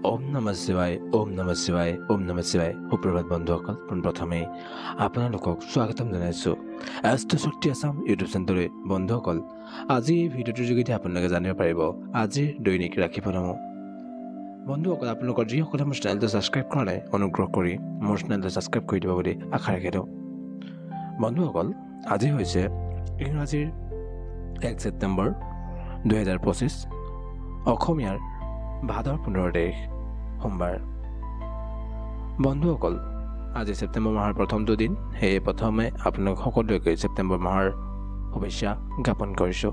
ওম নমঃ শিৱায় ওম নমঃ শিৱায় ওম নমঃ শিৱায় সুপ্ৰভাত বন্ধুসকল পোনপ্ৰথমে আপোনালোকক স্বাগতম জনাইছোঁ এষ্ট্ৰ শক্তি আছাম ইউটিউব চেনেললৈ বন্ধুসকল আজি এই ভিডিঅ'টোৰ যোগেদি আপোনালোকে জানিব পাৰিব আজিৰ দৈনিক ৰাশিফলসমূহ বন্ধুসকল আপোনালোকৰ যিসকলে মোৰ চেনেলটো ছাবস্ক্ৰাইব কৰা নাই অনুগ্ৰহ কৰি মোৰ চেনেলটো ছাবস্ক্ৰাইব কৰি দিব বুলি আশা ৰাখিলোঁ বন্ধুসকল আজি হৈছে ইংৰাজীৰ 1 ছেপ্টেম্বৰ 2025 অসমীয়াৰ ভাদৰ 15 তাৰিখ সোমবাৰ বন্ধুসকল আজি ছেপ্টেম্বৰ মাহৰ প্ৰথমটো দিন সেয়ে প্ৰথমে আপোনালোক সকলোকে ছেপ্টেম্বৰ মাহৰ শুভেচ্ছা জ্ঞাপন কৰিছোঁ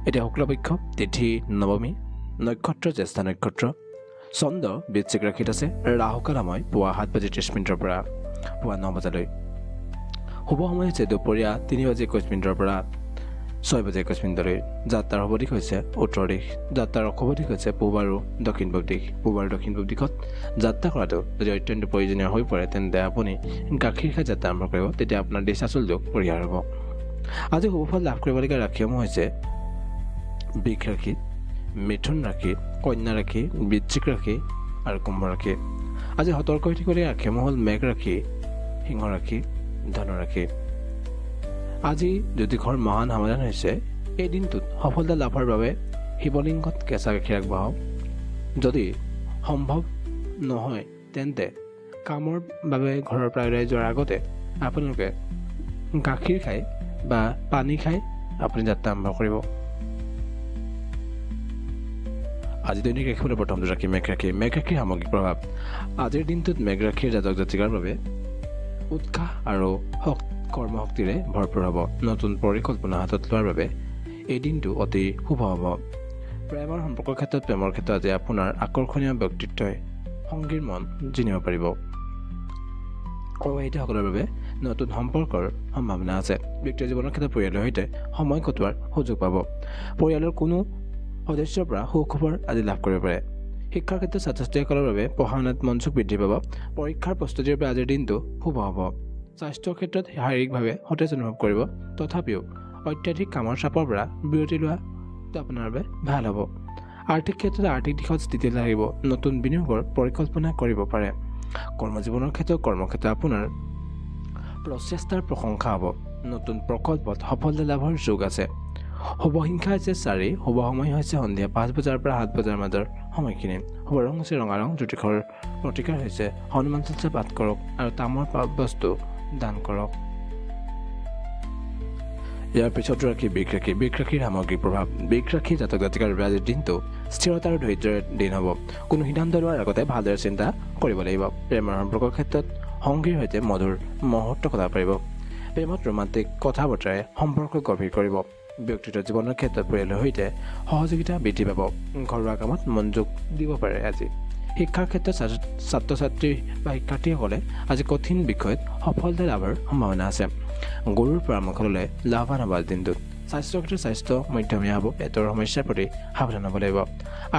এতিয়া শুক্লপক্ষ তিথি নৱমী নক্ষত্ৰ জ্যেষ্ঠা নক্ষত্ৰ চন্দ্ৰ বৃশ্চিক ৰাশিত আছে ৰাহুকাল সময় পুৱা 7:30 পৰা পুৱা 9 বজালৈ শুভ সময় হৈছে দুপৰীয়া 3:21 পৰা 6:21 যাত্ৰাৰ শুভ দিশ হৈছে উত্তৰ দিশ যাত্ৰাৰ অশুভ দিশ হৈছে পূব আৰু দক্ষিণ পূব দিশ পূব আৰু দক্ষিণ পূব দিশত যাত্ৰা কৰাটো যদি অত্যন্ত প্ৰয়োজনীয় হৈ পৰে তেন্তে আপুনি গাখীৰ খাই যাত্ৰা আৰম্ভ কৰিব তেতিয়া আপোনাৰ দিশাচল যোগ পৰিহাৰ হ'ব আজি শুভফল লাভ কৰিবলগীয়া ৰাশিসমূহ হৈছে বৃষ ৰাশি মিথুন ৰাশি কন্যা ৰাশি বৃশ্চিক ৰাশি আৰু কুম্ভ ৰাশি আজি সতৰ্ক হৈ থাকিবলগীয়া ৰাশিসমূহ হ'ল মেঘ ৰাশি সিংহ ৰাশি ধনু ৰাশি আজি জ্যোতিষৰ মহান সমাধান হৈছে এই দিনটোত সফলতা লাভৰ বাবে শিৱলিংগত কেঁচা গাখীৰ আগবঢ়াওক যদি সম্ভৱ নহয় তেন্তে কামৰ বাবে ঘৰৰ পৰা ওলাই যোৱাৰ আগতে আপোনালোকে গাখীৰ খাই বা পানী খাই আপুনি যাত্ৰা আৰম্ভ কৰিব আজি দৈনিক ৰাশিফলৰ প্ৰথমটো ৰাশি মেঘ ৰাশিৰ সামগ্ৰিক প্ৰভাৱ আজিৰ দিনটোত মেঘ ৰাশিৰ জাতক জাতিকাৰ বাবে উৎসাহ আৰু কৰ্মশক্তিৰে ভৰপূৰ হ'ব নতুন পৰিকল্পনা হাতত লোৱাৰ বাবে এই দিনটো অতি শুভ হ'ব প্ৰেমৰ সম্পৰ্কৰ ক্ষেত্ৰত আজি আপোনাৰ আকৰ্ষণীয় ব্যক্তিত্বই সংগীৰ মন জিনিব পাৰিব অবিবাহিতসকলৰ বাবে নতুন সম্পৰ্কৰ সম্ভাৱনা আছে ব্যক্তিৰ জীৱনৰ ক্ষেত্ৰত পৰিয়ালৰ সৈতে সময় কটোৱাৰ সুযোগ পাব পৰিয়ালৰ কোনো সদস্যৰ পৰা সুখবৰ আজি লাভ কৰিব পাৰে শিক্ষাৰ ক্ষেত্ৰত ছাত্ৰ ছাত্ৰীসকলৰ বাবে পঢ়া শুনাত মনোযোগ বৃদ্ধি পাব পৰীক্ষাৰ প্ৰস্তুতিৰ বাবে আজিৰ দিনটো শুভ হ'ব স্বাস্থ্যৰ ক্ষেত্ৰত শাৰীৰিকভাৱে সতেজ অনুভৱ কৰিব তথাপিও অত্যাধিক কামৰ চাপৰ পৰা বিৰতি লোৱাটো আপোনাৰ বাবে ভাল হ'ব আৰ্থিক ক্ষেত্ৰত আৰ্থিক দিশত স্থিতি লাগিব নতুন বিনিয়োগৰ পৰিকল্পনা কৰিব পাৰে কৰ্মজীৱনৰ কৰ্মক্ষেত্ৰত আপোনাৰ প্ৰচেষ্টাৰ প্ৰশংসা হ'ব নতুন প্ৰকল্পত সফলতা লাভৰ যোগ আছে শুভ সংখ্যা হৈছে 4 শুভ সময় হৈছে সন্ধিয়া 5 বজাৰ পৰা 7 বজাৰ মাজৰ সময়খিনি শুভ ৰং হৈছে ৰঙা ৰং জ্যোতিষৰ প্ৰতিকাৰ হৈছে হনুমান চালিচা পাঠ কৰক আৰু তামৰ বস্তু দান কৰক ইয়াৰ পিছত ৰাশি বৃষ ৰাশিৰ সামগ্ৰিক প্ৰভাৱ বৃষ ৰাশি জাতক জাতিকাৰ বাবে আজিৰ দিনটো স্থিৰতা আৰু ধৈৰ্যৰ দিন হ'ব কোনো সিদ্ধান্ত লোৱাৰ আগতে ভালদৰে চিন্তা কৰিব লাগিব প্ৰেমৰ সম্পৰ্কৰ ক্ষেত্ৰত সংগীৰ সৈতে মধুৰ মুহূৰ্ত কটাব পাৰিব প্ৰেমত ৰোমান্টিক কথা বতৰাই সম্পৰ্ক গভীৰ কৰিব ব্যক্তিগত জীৱনৰ ক্ষেত্ৰত পৰিয়ালৰ সৈতে সহযোগিতা বৃদ্ধি পাব ঘৰুৱা কামত মনোযোগ দিব পাৰে আজি শিক্ষাৰ ক্ষেত্ৰত ছাত্ৰ ছাত্ৰী বা শিক্ষাৰ্থীসকলে আজি কঠিন বিষয়ত সফলতা লাভৰ সম্ভাৱনা আছে গুৰুৰ পৰামৰ্শ ল'লে লাভৱান হ'ব দিনটোত স্বাস্থ্যৰ ক্ষেত্ৰত স্বাস্থ্য মধ্যমীয়া হ'ব পেটৰ সমস্যাৰ প্ৰতি সাৱধান হ'ব লাগিব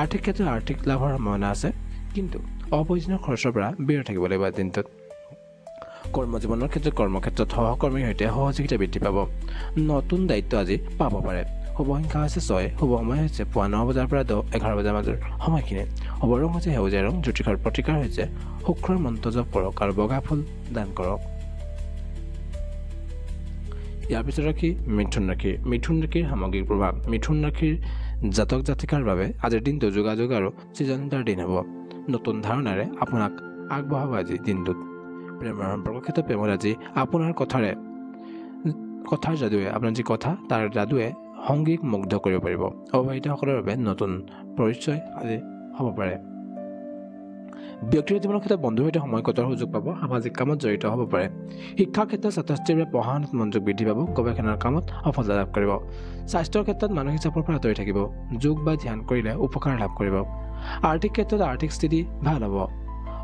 আৰ্থিক ক্ষেত্ৰত আৰ্থিক লাভৰ সম্ভাৱনা আছে কিন্তু অপ্ৰয়োজনীয় খৰচৰ পৰা বিৰত থাকিব লাগিব দিনটোত কৰ্মজীৱনৰ ক্ষেত্ৰত কৰ্মক্ষেত্ৰত সহকৰ্মীৰ সৈতে সহযোগিতা বৃদ্ধি পাব নতুন দায়িত্ব আজি পাব পাৰে শুভ সংখ্যা হৈছে 6 শুভ সময় হৈছে পুৱা 9 বজাৰ পৰা 11 বজাৰ মাজৰ সময়খিনি শুভ ৰং হৈছে সেউজীয়া ৰং জ্যোতিষৰ প্ৰতিকাৰ হৈছে শুক্ৰৰ মন্ত্ৰ জপ কৰক আৰু বগা ফুল দান কৰক ইয়াৰ পিছত ৰাশি মিথুন ৰাশিৰ সামগ্ৰিক প্ৰভাৱ মিথুন ৰাশিৰ জাতক জাতিকাৰ বাবে আজিৰ দিনটো যোগাযোগ আৰু সৃজনীয়তাৰ দিন হ'ব নতুন ধাৰণাৰে আপোনাক আগবঢ়াব আজি দিনটোত প্ৰেমৰ সম্পৰ্কৰ ক্ষেত্ৰত প্ৰেমত আজি আপোনাৰ কথাৰ যাদুৱে আপোনাৰ যি কথা তাৰ যাদুৱে সংগীক মুগ্ধ কৰিব পাৰিব অবিবাহিতসকলৰ বাবে নতুন পৰিচয় আজি হ'ব পাৰে ব্যক্তিগত জীৱনৰ ক্ষেত্ৰত বন্ধুৰ সৈতে সময় কটোৱাৰ সুযোগ পাব সামাজিক কামত জড়িত হ'ব পাৰে শিক্ষাৰ ক্ষেত্ৰত ছাত্ৰ ছাত্ৰীৰ বাবে পঢ়া শুনাত মনোযোগ বৃদ্ধি পাব গৱেষণাৰ কামত সফলতা লাভ কৰিব স্বাস্থ্যৰ ক্ষেত্ৰত মানসিক চাপৰ পৰা আঁতৰি থাকিব যোগ বা ধ্যান কৰিলে উপকাৰ লাভ কৰিব আৰ্থিক ক্ষেত্ৰত আৰ্থিক স্থিতি ভাল হ'ব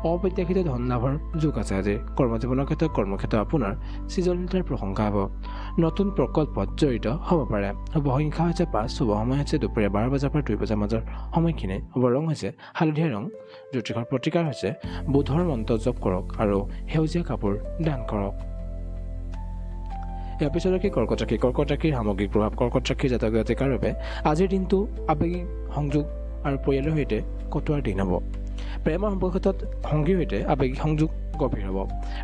অপ্ৰত্যাশিত ধন লাভৰ যোগ আছে আজি কৰ্মজীৱনৰ ক্ষেত্ৰত কৰ্মক্ষেত্ৰত আপোনাৰ সৃজনীয়তাৰ প্ৰশংসা হ'ব নতুন প্ৰকল্পত জড়িত হ'ব পাৰে শুভ সংখ্যা হৈছে 5 শুভ সময় হৈছে দুপৰীয়া 12 বজাৰ পৰা 2 বজাৰ মাজৰ সময়খিনি শুভ ৰং হৈছে হালধীয়া ৰং জ্যোতিষৰ প্ৰতিকাৰ হৈছে বুধৰ মন্ত্ৰ জপ কৰক আৰু সেউজীয়া কাপোৰ দান কৰক ইয়াৰ পিছত কৰ্কট ৰাশিৰ সামগ্ৰিক প্ৰভাৱ কৰ্কট ৰাশিৰ জাতক জাতিকাৰ বাবে আজিৰ দিনটো আৱেগিক সংযোগ আৰু পৰিয়ালৰ সৈতে কটোৱাৰ দিন হ'ব প্ৰেমৰ সম্পৰ্কৰ ক্ষেত্ৰত সংগীৰ সৈতে আৱেগিক সংযোগ গভীৰ হ'ব।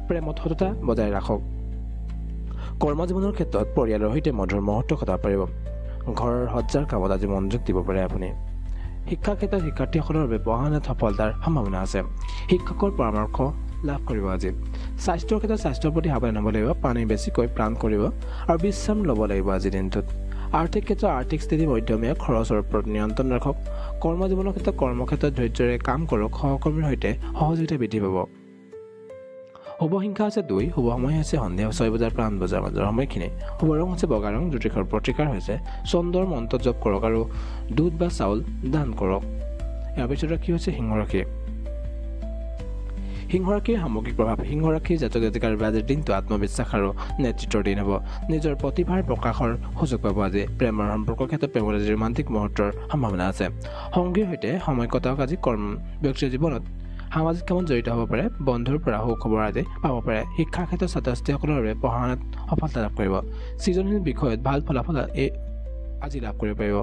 প্ৰেমত সততা বজাই ৰাখক। কৰ্মজীৱনৰ ক্ষেত্ৰত পৰিয়ালৰ সৈতে মধুৰ মুহূৰ্ত কটাব পাৰিব। ঘৰৰ সজ্জাৰ কামত আজি মনোযোগ দিব পাৰে আপুনি। শিক্ষাৰ ক্ষেত্ৰত শিক্ষাৰ্থীসকলৰ বাবে পঢ়া শুনাত সফলতাৰ সম্ভাৱনা আছে। শিক্ষকৰ পৰামৰ্শ লাভ কৰিব আজি। স্বাস্থ্যৰ ক্ষেত্ৰত স্বাস্থ্যৰ প্ৰতি সাৱধান হ'ব লাগিব। পানী বেছিকৈ পান কৰিব আৰু বিশ্ৰাম ল'ব লাগিব আজিৰ দিনটোত। আৰ্থিক ক্ষেত্ৰত আৰ্থিক স্থিতি মধ্যমীয়া, খৰচৰ ওপৰত নিয়ন্ত্ৰণ ৰাখক। কৰ্মজীৱনৰ ক্ষেত্ৰত কৰ্মক্ষেত্ৰত ধৈৰ্যৰে কাম কৰক। সহকৰ্মীৰ সৈতে সহযোগিতা বৃদ্ধি পাব। শুভ সংখ্যা হৈছে 2। শুভ সময় হৈছে সন্ধিয়া 6 বজাৰ পৰা 8 বজাৰ মাজৰ সময়খিনি। শুভ ৰং হৈছে বগা ৰং। জ্যোতিষৰ প্ৰতিকাৰ হৈছে চন্দ্ৰৰ মন্ত্ৰ জপ কৰক আৰু দুধ বা চাউল দান কৰক। ইয়াৰ পিছত ৰাশি হৈছে সিংহ ৰাশি। সিংহ ৰাশিৰ সামগ্ৰিক প্ৰভাৱ। সিংহ ৰাশিৰ জাতক জাতিকাৰ বাবে আজিৰ দিনটো আত্মবিশ্বাস আৰু নেতৃত্বৰ দিন হ'ব। নিজৰ প্ৰতিভাৰ প্ৰকাশৰ সুযোগ পাব আজি। প্ৰেমৰ সম্পৰ্কৰ ক্ষেত্ৰত প্ৰেমৰ আজি ৰোমান্টিক মুহূৰ্তৰ সম্ভাৱনা আছে। সংগীৰ সৈতে সময় কটাওক আজি। ব্যক্তিৰ জীৱনত সামাজিক কামত জড়িত হ'ব পাৰে। বন্ধুৰ পৰা সুখবৰ আজি পাব পাৰে। শিক্ষাৰ ক্ষেত্ৰত ছাত্ৰ ছাত্ৰীসকলৰ বাবে পঢ়া শুনাত সফলতা লাভ কৰিব। সৃজনশীল বিষয়ত ভাল ফলাফল আজি লাভ কৰিব পাৰিব।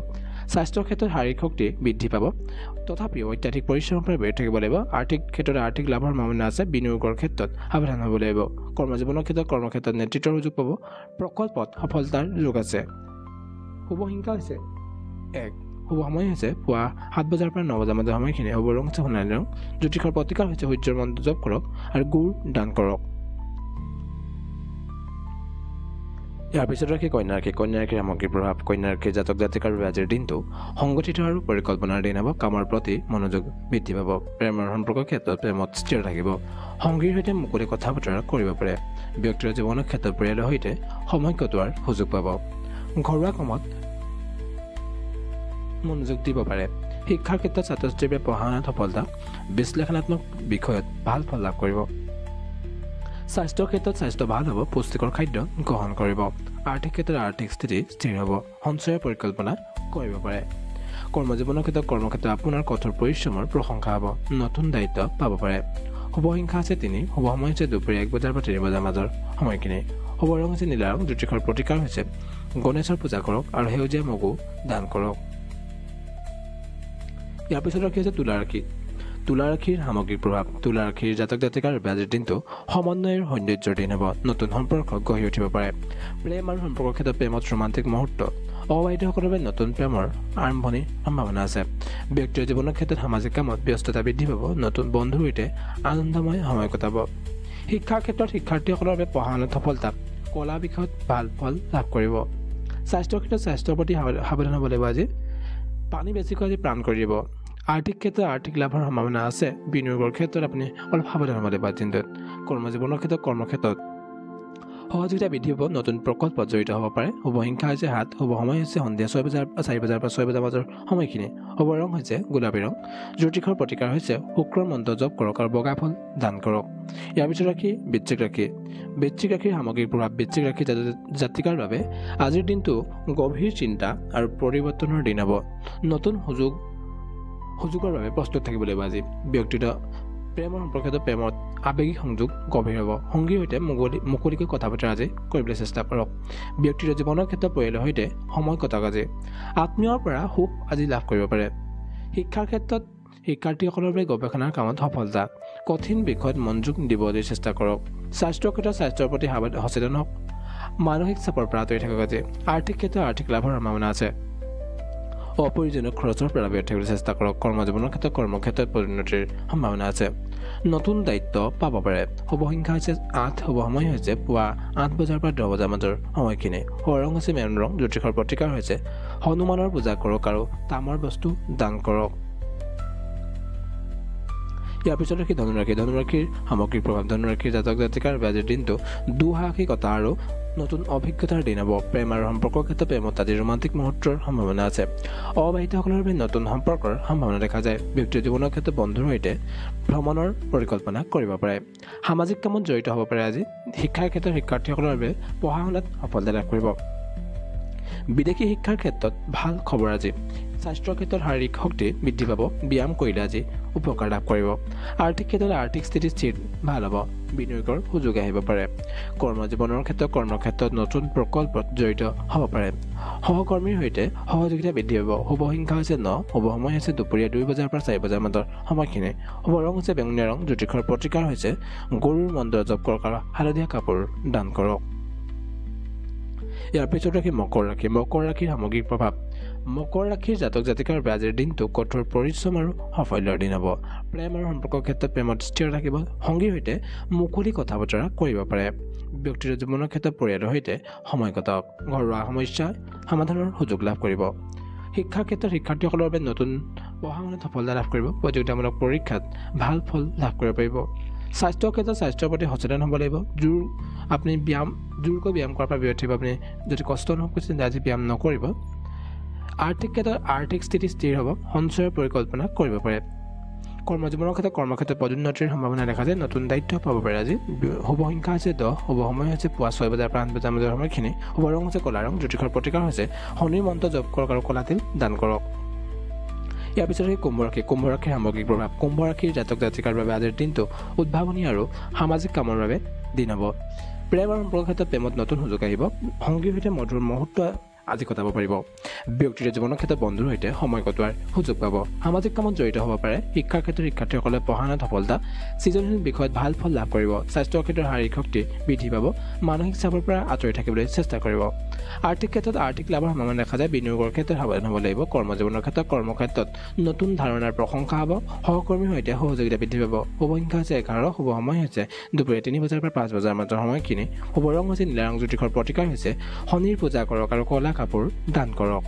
স্বাস্থ্যৰ ক্ষেত্ৰত শাৰীৰিক শক্তি বৃদ্ধি পাব। তথাপিও অত্যাধিক পৰিশ্ৰমৰ পৰা বিৰত থাকিব লাগিব। আৰ্থিক ক্ষেত্ৰত আৰ্থিক লাভৰ সম্ভাৱনা আছে। বিনিয়োগৰ ক্ষেত্ৰত সাৱধান হ'ব লাগিব। কৰ্মজীৱনৰ ক্ষেত্ৰত কৰ্মক্ষেত্ৰত নেতৃত্বৰ সুযোগ পাব। প্ৰকল্পত সফলতাৰ যোগ আছে। শুভ সংখ্যা হৈছে 1। শুভ সময় হৈছে পুৱা 7 বজাৰ পৰা 9 বজাৰ মাজৰ সময়খিনি। শুভ ৰং হৈছে সোণালী ৰং। জ্যোতিষৰ প্ৰতিকাৰ হৈছে সূৰ্যৰ মন্ত্ৰ জপ কৰক আৰু গুড় দান কৰক। ইয়াৰ পিছত ৰাশি কন্যা ৰাশি। কন্যা ৰাশিৰ সামগ্ৰিক প্ৰভাৱ। কন্যা ৰাশিৰ জাতক জাতিকাৰ বাবে আজিৰ দিনটো সংগঠিত আৰু পৰিকল্পনাৰ দিন হ'ব। কামৰ প্ৰতি মনোযোগ বৃদ্ধি পাব। প্ৰেমৰ সম্পৰ্কৰ ক্ষেত্ৰত প্ৰেমত স্থিৰ থাকিব। সংগীৰ সৈতে মুকলি কথা বতৰা কৰিব পাৰে। ব্যক্তিৰ জীৱনৰ ক্ষেত্ৰত পৰিয়ালৰ সৈতে সময় কটোৱাৰ সুযোগ পাব। ঘৰুৱা কামত মনোযোগ দিব পাৰে। শিক্ষাৰ ক্ষেত্ৰত ছাত্ৰ ছাত্ৰীৰ বাবে পঢ়া শুনাত সফলতা। বিশ্লেষণাত্মক বিষয়ত ভাল ফল লাভ কৰিব। স্বাস্থ্যৰ ক্ষেত্ৰত স্বাস্থ্য ভাল হ'ব। পুষ্টিকৰ খাদ্য গ্ৰহণ কৰিব। আৰ্থিক ক্ষেত্ৰত আৰ্থিক স্থিতি স্থিৰ হ'ব। সঞ্চয়ৰ পৰিকল্পনা কৰিব পাৰে। কৰ্মজীৱনৰ ক্ষেত্ৰত কৰ্মক্ষেত্ৰত আপোনাৰ কঠোৰ পৰিশ্ৰমৰ প্ৰশংসা হ'ব। নতুন দায়িত্ব পাব পাৰে। শুভ সংখ্যা আছে 3। শুভ সময় হৈছে দুপৰীয়া 1 বজাৰ পৰা 3 বজাৰ মাজৰ সময়খিনি। শুভ ৰং হৈছে নীলা ৰং। জ্যোতিষৰ প্ৰতিকাৰ হৈছে গণেশৰ পূজা কৰক আৰু সেউজীয়া মগু দান কৰক। ইয়াৰ পিছত ৰাশি হৈছে তুলা ৰাশি। তুলা ৰাশিৰ সামগ্ৰিক প্ৰভাৱ। তুলা ৰাশিৰ জাতক জাতিকাৰ বাবে আজিৰ দিনটো সমন্বয়ৰ সৌন্দৰ্যৰ দিন হ'ব। নতুন সম্পৰ্ক গঢ়ি উঠিব পাৰে। প্ৰেম আৰু সম্পৰ্কৰ ক্ষেত্ৰত প্ৰেমত ৰোমান্টিক মুহূৰ্ত। অবিবাহিতসকলৰ বাবে নতুন প্ৰেমৰ আৰম্ভণিৰ সম্ভাৱনা আছে। ব্যক্তিৰ জীৱনৰ ক্ষেত্ৰত সামাজিক কামত ব্যস্ততা বৃদ্ধি পাব। নতুন বন্ধুৰ সৈতে আনন্দময় সময় কটাব। শিক্ষাৰ ক্ষেত্ৰত শিক্ষাৰ্থীসকলৰ বাবে পঢ়া শুনাত সফলতা। কলা বিষয়ত ভাল ফল লাভ কৰিব। স্বাস্থ্যৰ ক্ষেত্ৰত স্বাস্থ্যৰ প্ৰতি সাৱধান হ'ব লাগিব আজি। পানী বেছিকৈ আজি পান কৰিব। আৰ্থিক ক্ষেত্ৰত আৰ্থিক লাভৰ সম্ভাৱনা আছে। বিনিয়োগৰ ক্ষেত্ৰত আপুনি অলপ সাৱধান হ'ব লাগিব দিনটোত। কৰ্মজীৱনৰ ক্ষেত্ৰত কৰ্মক্ষেত্ৰত সহযোগিতা বৃদ্ধি পাব। নতুন প্ৰকল্পত জড়িত হ'ব পাৰে। শুভ সংখ্যা হৈছে 7। শুভ সময় হৈছে সন্ধিয়া 4 বজাৰ পৰা 6 বজাৰ মাজৰ সময়খিনি। শুভ ৰং হৈছে গোলাপী ৰং। জ্যোতিষৰ প্ৰতিকাৰ হৈছে শুক্ৰৰ মন্ত্ৰ জপ কৰক আৰু বগা ফুল দান কৰক। ইয়াৰ পিছত ৰাশি বৃশ্চিক ৰাশি। বৃশ্চিক ৰাশিৰ সামগ্ৰিক প্ৰভাৱ। বৃশ্চিক ৰাশিৰ জাতিকাৰ বাবে আজিৰ দিনটো গভীৰ চিন্তা আৰু পৰিৱৰ্তনৰ দিন হ'ব। নতুন সুযোগৰ বাবে প্ৰস্তুত থাকিব লাগিব আজি। ব্যক্তিগত প্ৰেমৰ সম্পৰ্কিত প্ৰেমত আৱেগিক সংযোগ গভীৰ হ'ব। সংগীৰ সৈতে মুকলিকৈ কথা বতৰা আজি কৰিবলৈ চেষ্টা কৰক। ব্যক্তিগত জীৱনৰ ক্ষেত্ৰত পৰিয়ালৰ সৈতে সময় কটাওক আজি। আত্মীয়ৰ পৰা সুখ আজি লাভ কৰিব পাৰে। শিক্ষাৰ ক্ষেত্ৰত শিক্ষাৰ্থীসকলৰ বাবে গৱেষণাৰ কামত সফলতা। কঠিন বিষয়ত মনোযোগ দিবলৈ চেষ্টা কৰক। স্বাস্থ্যৰ ক্ষেত্ৰত স্বাস্থ্যৰ প্ৰতি সচেতন হওক। মানসিক চাপৰ পৰা আঁতৰি থাকক আজি। আৰ্থিক ক্ষেত্ৰত আৰ্থিক লাভৰ সম্ভাৱনা আছে। অপ্ৰয়োজনীয় খৰচৰ পৰা বিৰত থাকিবলৈ চেষ্টা কৰক। কৰ্মজীৱনৰ ক্ষেত্ৰত কৰ্মক্ষেত্ৰত পদোন্নতিৰ সম্ভাৱনা আছে। নতুন দায়িত্ব পাব পাৰে। শুভ সংখ্যা হৈছে 8। শুভ সময় হৈছে পুৱা 8 বজাৰ পৰা 10 বজাৰ মাজৰ সময়খিনি। শুভ ৰং হৈছে মেৰুণ ৰং। জ্যোতিষৰ প্ৰতিকাৰ হৈছে হনুমানৰ পূজা কৰক আৰু তামৰ বস্তু দান কৰক। ইয়াৰ পিছত ৰাশি ধনুৰাশি। ধনুৰাশিৰ সামগ্ৰিক প্ৰভাৱ। ধনুৰাশিৰ জাতক জাতিকাৰ বাবে আজিৰ দিনটো দুঃসাহসিকতা আৰু নতুন অভিজ্ঞতাৰ দিন হ'ব। প্ৰেম আৰু সম্পৰ্কৰ ক্ষেত্ৰত প্ৰেমত আজি ৰোমান্টিক মুহূৰ্তৰ সম্ভাৱনা আছে। অবিবাহিতসকলৰ বাবে নতুন সম্পৰ্কৰ সম্ভাৱনা দেখা যায়। ব্যক্তিৰ জীৱনৰ ক্ষেত্ৰত বন্ধুৰ সৈতে ভ্ৰমণৰ পৰিকল্পনা কৰিব পাৰে। সামাজিক কামত জড়িত হ'ব পাৰে আজি। শিক্ষাৰ ক্ষেত্ৰত শিক্ষাৰ্থীসকলৰ বাবে পঢ়া শুনাত সফলতা লাভ কৰিব। বিদেশী শিক্ষাৰ ক্ষেত্ৰত ভাল খবৰ আজি। স্বাস্থ্যৰ ক্ষেত্ৰত শাৰীৰিক শক্তি বৃদ্ধি পাব ব্যায়াম কৰিলে আজি উপকাৰ লাভ কৰিব আৰ্থিক ক্ষেত্ৰত আৰ্থিক স্থিতি স্থিৰ ভাল হ'ব বিনিয়োগৰ সুযোগ আহিব পাৰে কৰ্মজীৱনৰ ক্ষেত্ৰত কৰ্মক্ষেত্ৰত নতুন প্ৰকল্পত জড়িত হ'ব পাৰে সহকৰ্মীৰ সৈতে সহযোগিতা বৃদ্ধি পাব শুভ সংখ্যা হৈছে 9 শুভ সময় হৈছে দুপৰীয়া 2 বজাৰ পৰা 4 বজাৰ মাজৰ সময়খিনি শুভ ৰং হৈছে বেঙুনীয়া ৰং জ্যোতিষৰ প্ৰতিকাৰ হৈছে গৰুৰ মন্ত্ৰ জপ কৰক আৰু হালধীয়া কাপোৰ দান কৰক ইয়াৰ পিছত ৰাখি মকৰ ৰাশিৰ সামগ্ৰিক প্ৰভাৱ মকৰ ৰাশিৰ জাতক জাতিকাৰ বাবে আজিৰ দিনটো কঠোৰ পৰিশ্ৰম আৰু সাফল্যৰ দিন হ'ব প্ৰেম আৰু সম্পৰ্কৰ ক্ষেত্ৰত প্ৰেমত স্থিৰ থাকিব সংগীৰ সৈতে মুকলি কথা বতৰা কৰিব পাৰে ব্যক্তিগত জীৱনৰ ক্ষেত্ৰত পৰিয়ালৰ সৈতে সময় কটাওক ঘৰুৱা সমস্যা সমাধানৰ সুযোগ লাভ কৰিব শিক্ষাৰ ক্ষেত্ৰত শিক্ষাৰ্থীসকলৰ বাবে নতুন পঢ়া শুনাত সফলতা লাভ কৰিব প্ৰতিযোগিতামূলক পৰীক্ষাত ভাল ফল লাভ কৰিব পাৰিব স্বাস্থ্যৰ ক্ষেত্ৰত স্বাস্থ্যৰ প্ৰতি সচেতন হ'ব লাগিব জোৰকৈ ব্যায়াম কৰাৰ পৰা বিৰত থাকিব আপুনি যদি কষ্ট অনুভৱ কৰিছে তেন্তে আজি ব্যায়াম নকৰিব আৰ্থিক ক্ষেত্ৰত আৰ্থিক স্থিতি স্থিৰ হ'ব সঞ্চয়ৰ পৰিকল্পনা কৰিব পাৰে কৰ্মজীৱনৰ ক্ষেত্ৰত কৰ্মক্ষেত্ৰত পদোন্নতিৰ সম্ভাৱনা দেখা যায় নতুন দায়িত্ব পাব পাৰে আজি শুভ সংখ্যা হৈছে 10 শুভ সময় হৈছে পুৱা 6 বজাৰ পৰা 8 বজাৰ মাজৰ সময়খিনি শুভ ৰং হৈছে ক'লা ৰং জ্যোতিষৰ প্ৰতিকাৰ হৈছে শনিৰ মন্ত্ৰ জপ কৰক আৰু ক'লা তিল দান কৰক ইয়াৰ পিছত কুম্ভ ৰাশিৰ সামগ্ৰিক প্ৰভাৱ কুম্ভ ৰাশিৰ জাতক জাতিকাৰ বাবে আজিৰ দিনটো উদ্ভাৱনী আৰু সামাজিক কামৰ বাবে দিন হ'ব প্ৰেম আৰু সম্পৰ্কৰ ক্ষেত্ৰত প্ৰেমত নতুন সুযোগ আহিব সংগীৰ সৈতে মধুৰ মুহূৰ্ত আজি কটাব পাৰিব ব্যক্তিগত জীৱনৰ ক্ষেত্ৰত বন্ধুৰ সৈতে সময় কটোৱাৰ সুযোগ পাব সামাজিক কামত জড়িত হ'ব পাৰে শিক্ষাৰ ক্ষেত্ৰত শিক্ষাৰ্থীসকলে পঢ়া শুনাত সফলতা সৃজনশীল বিষয়ত ভাল ফল লাভ কৰিব স্বাস্থ্যৰ ক্ষেত্ৰত শাৰীৰিক শক্তি বৃদ্ধি পাব মানসিক চাপৰ পৰা আঁতৰি থাকিবলৈ চেষ্টা কৰিব আৰ্থিক ক্ষেত্ৰত আৰ্থিক লাভৰ সম্ভাৱনা দেখা যায় বিনিয়োগৰ ক্ষেত্ৰত সাৱধান হ'ব লাগিব কৰ্মজীৱনৰ ক্ষেত্ৰত কৰ্মক্ষেত্ৰত নতুন ধাৰণাৰ প্ৰশংসা হ'ব সহকৰ্মীৰ সৈতে সহযোগিতা বৃদ্ধি পাব শুভ সংখ্যা হৈছে 11 শুভ সময় হৈছে দুপৰীয়া 3 বজাৰ পৰা 5 বজাৰ মাজৰ সময়খিনি শুভ ৰং হৈছে নীলা ৰং জ্যোতিষৰ প্ৰতিকাৰ হৈছে শনিৰ পূজা কৰক আৰু ক'লা কাপোৰ দান কৰক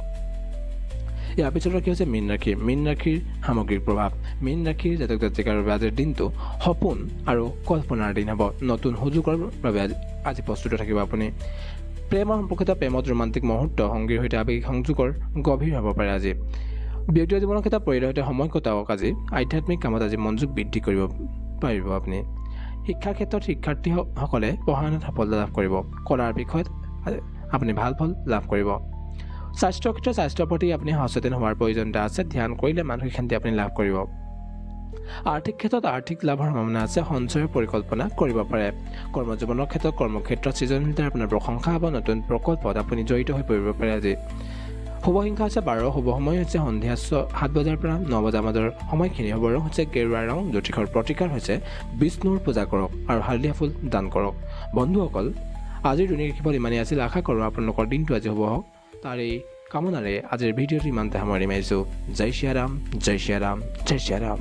ইয়াৰ পিছত ৰাখি হৈছে মীন ৰাশিৰ সামগ্ৰিক প্ৰভাৱ মীন ৰাশিৰ জাতক জাতিকাৰ বাবে আজিৰ দিনটো সপোন আৰু কল্পনাৰ দিন হ'ব নতুন সুযোগৰ বাবে আজি প্ৰস্তুত থাকিব আপুনি প্ৰেমৰ সম্পৰ্কিত প্ৰেমত ৰোমান্টিক মুহূৰ্ত সংগীৰ সৈতে আৱেগিক সংযোগৰ গভীৰ হ'ব পাৰে আজি ব্যক্তিগত জীৱনৰ ক্ষেত্ৰত পৰিয়ালৰ সৈতে সময় কটাওক আজি আধ্যাত্মিক কামত আজি মনোযোগ বৃদ্ধি কৰিব পাৰিব আপুনি শিক্ষাৰ ক্ষেত্ৰত শিক্ষাৰ্থীসকলে পঢ়া শুনাত সফলতা লাভ কৰিব কলাৰ বিষয়ত আপুনি ভাল ফল লাভ কৰিব স্বাস্থ্যৰ ক্ষেত্ৰত স্বাস্থ্যৰ প্ৰতি আপুনি সচেতন হোৱাৰ প্ৰয়োজনীয়তা আছে ধ্যান কৰিলে মানসিক শান্তি আপুনি লাভ কৰিব আৰ্থিক ক্ষেত্ৰত আৰ্থিক লাভৰ সম্ভাৱনা আছে সঞ্চয়ৰ পৰিকল্পনা কৰিব পাৰে কৰ্মজীৱনৰ ক্ষেত্ৰত কৰ্মক্ষেত্ৰত সৃজনশীলতাৰ আপোনাৰ প্ৰশংসা হ'ব নতুন প্ৰকল্পত আপুনি জড়িত হৈ পৰিব পাৰে আজি শুভ সংখ্যা হৈছে 12 শুভ সময় হৈছে সন্ধিয়া 7 বজাৰ পৰা 9 বজাৰ মাজৰ সময়খিনি শুভ ৰং হৈছে গেৰুৱা ৰং জ্যোতিষৰ প্ৰতিকাৰ হৈছে বিষ্ণুৰ পূজা কৰক আৰু হালধীয়া ফুল দান কৰক বন্ধুসকল আজিৰ দৈনিক ৰাশিফল ইমানেই আছিল আশা কৰোঁ আপোনালোকৰ দিনটো আজি শুভ হওক তাৰ এই কামনাৰে আজিৰ ভিডিঅ'টো ইমানতে সামৰণি মাৰিছোঁ জয় শ্ৰী ৰাম জয় শ্ৰী ৰাম জয় শ্ৰী ৰাম